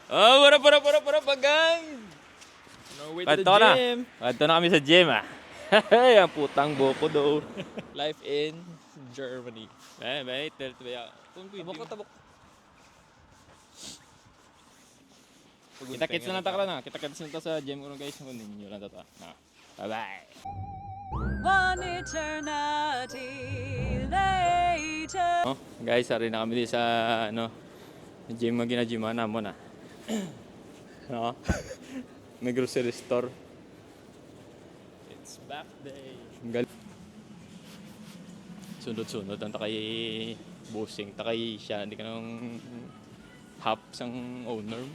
Oh, para bagang! No way to Kanto the na. gym. Kanto na kami sa gym ah. Ang putang boko do. Life in Germany. May telt ba? Tabok ko, tabok. Kita-kits na lang takala na. Kita-kits na to sa gym ko guys. Kunin nyo lang to. Bye-bye. One eternity later. Oh, guys, ari na kami di sa ano, gym nga gina-gyman namo na. No. May grocery store. It's back day. Sunod-sunod ang takay bossing, takay siya, hindi ka nang hap sang owner.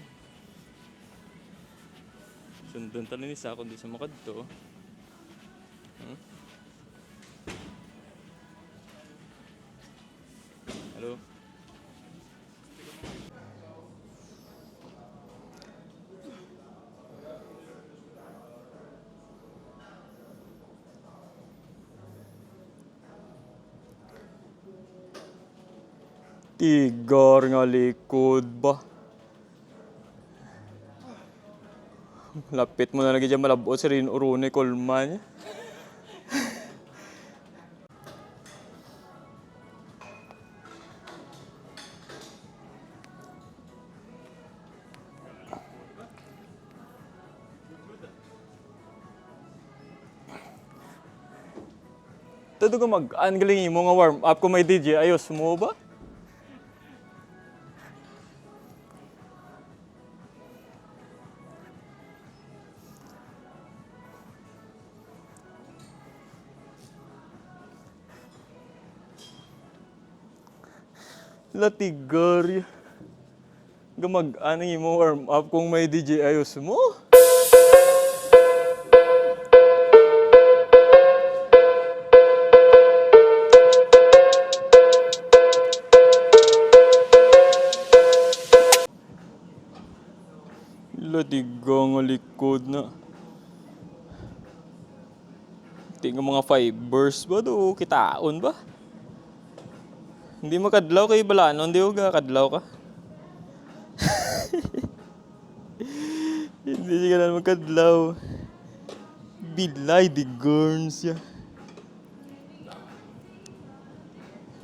Sundon talo ni sa kundi sa makad to. Hello. Tigar nga likod ba? Lapit mo na lagi dyan malabot si Rin Urune Colman. Todo ko mag-angling mo nga warm up kung may DJ, ayos mo ba? Latigar. Gamag-ano mo warm up kung may DJ ayos mo? Latigar nga likod na. Tingnan mga fibers ba do? Kitaon ba? Hindi makadlaw kay balano, hindi ko kadlaw ka. Hindi siya na makadlaw. Bilay di girls ya.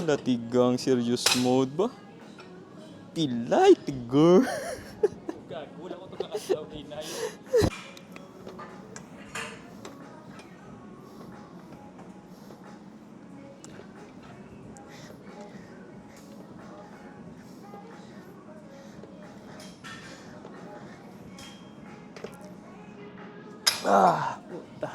Latigang serious mode ba? Pilay di girl. Wala ko ito kakasalaw kay Nay. Puta.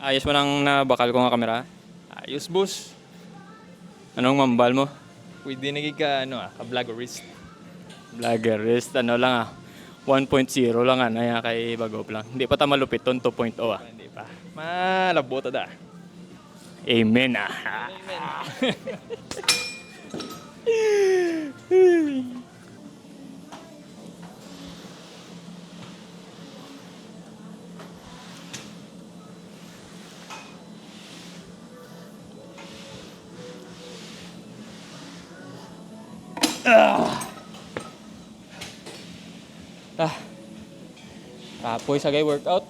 Ayos mo nang nabakal ko nga kamera. Ayos, boss. Anong mambal mo? Pwede naging ka, ka-vloggerist. Vloggerist, ano lang 1.0 lang na kay Bagop lang. Hindi pa ta malupit ton 2.0 Hindi pa. Malabota da. Amen Kapoy sa gay workout.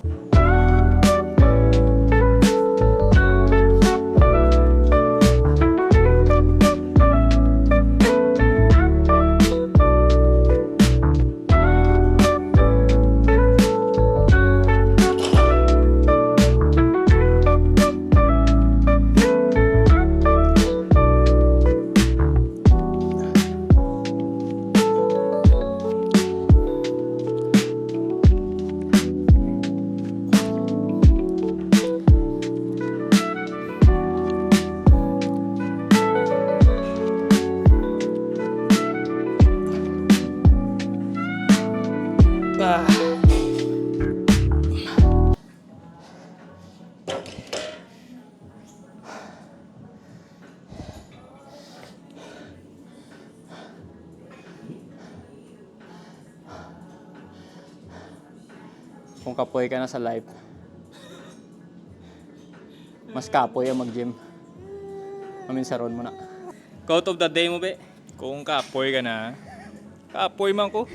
Kung kapoy ka na sa life, mas kapoy ang mag-gym. Saron mo na. Quote of the day mo, be? Kung kapoy ka na, kapoy man ko.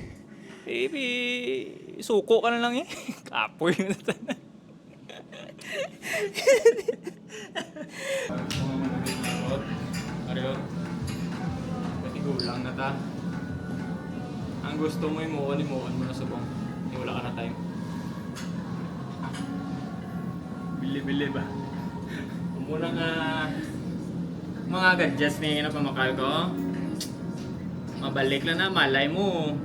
Baby, suko ka na lang eh. Kapoy mo na tanan. Ariyo. Katigulang na ta. Ang gusto mo imuon mo na subong. Wala ka na time. Bili-bili ba? Muna nga mga gadgets ni napamakal ko. Mabalik lang na, malay mo.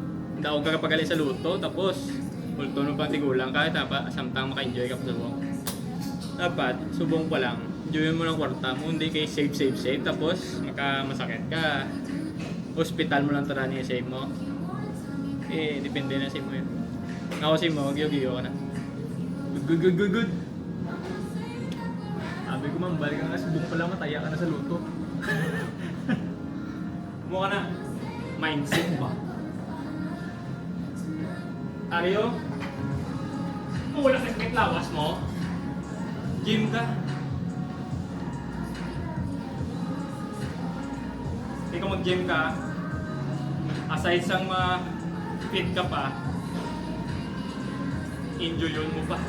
Daog ka kapagaling sa luto, tapos ulto nung pang tigulang ka, tapos samtang maka-enjoy ka pa sa buong. Dapat, subong pa lang, enjoyin mo ng kwarta mo, hindi kay save, tapos masakit ka. Hospital mo lang tara niya save mo. Eh, depende na save mo yun. Ako save mo, giyo-giyo ka na. Good. Sabi ko man, balik ka nga, subong pa lang mataya ka na sa luto. Mukha na. Mindset ba? Ariyo? Kung wala sakit lawas mo, gym ka. Ikaw mag-gym ka, aside sang fit ka pa, enjoy yun mo pa.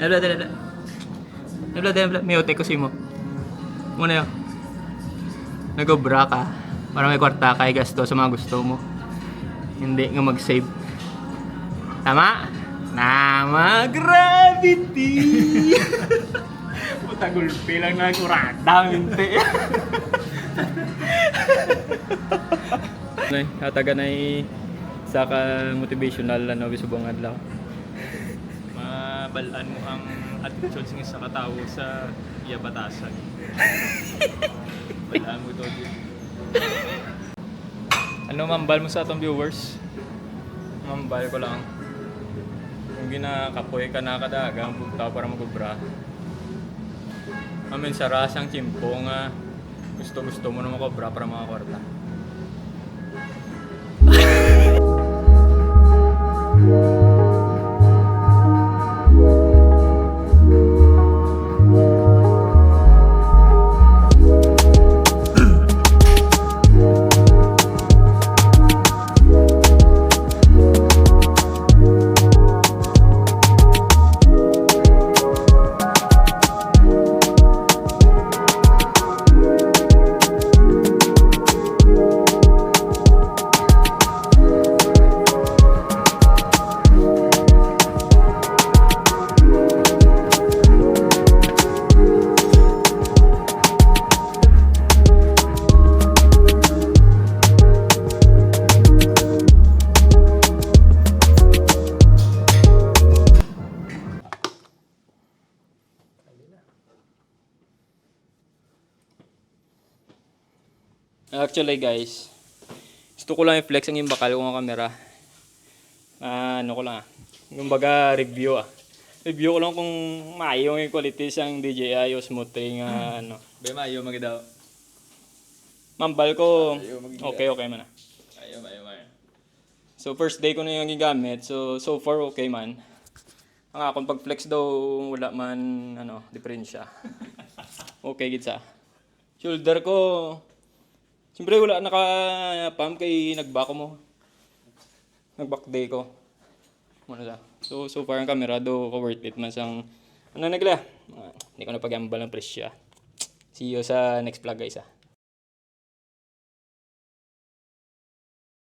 Dala. May otek ko si mo. Muna yun. Nag-obra ka. Para may kwarta ka, gasto sa mga gusto mo. Hindi nga mag-save. Tama? Tama! Gravity! Puta gulpi lang na kurada. Minti. Hataga na isa ka motivational na bisubong adlaw. Mabalaan mo ang attitude ng isa katao sa iyabatasan. Balaan mo ito. Ano mambal mo sa atong viewers? Mambal ko lang. Kung ginakapoy ka na kadagang bugtaw para magubra. Amin sa rasang chimpo nga gusto mo na makobra para makakwarta. Actually guys, gusto ko lang i-flex ang yung bakal ko ng camera. Ano ko lang yung baga review Review ko lang kung maayo yung quality sang DJI o smooth nga ano. Be maayo magidaw. Mambal ko, okay man na. Ayaw. So first day ko na yung gigamit, so far okay man. Ang akong pag-flex daw wala man diferensya. Okay gid sa. Shoulder ko siyempre wala naka-pump kay nag-back mo. Nag-back day ko. Muna sa. So far ang camera do worth it man sang nagla. Hindi ko na pag-ambal ng presyo. See you sa next vlog guys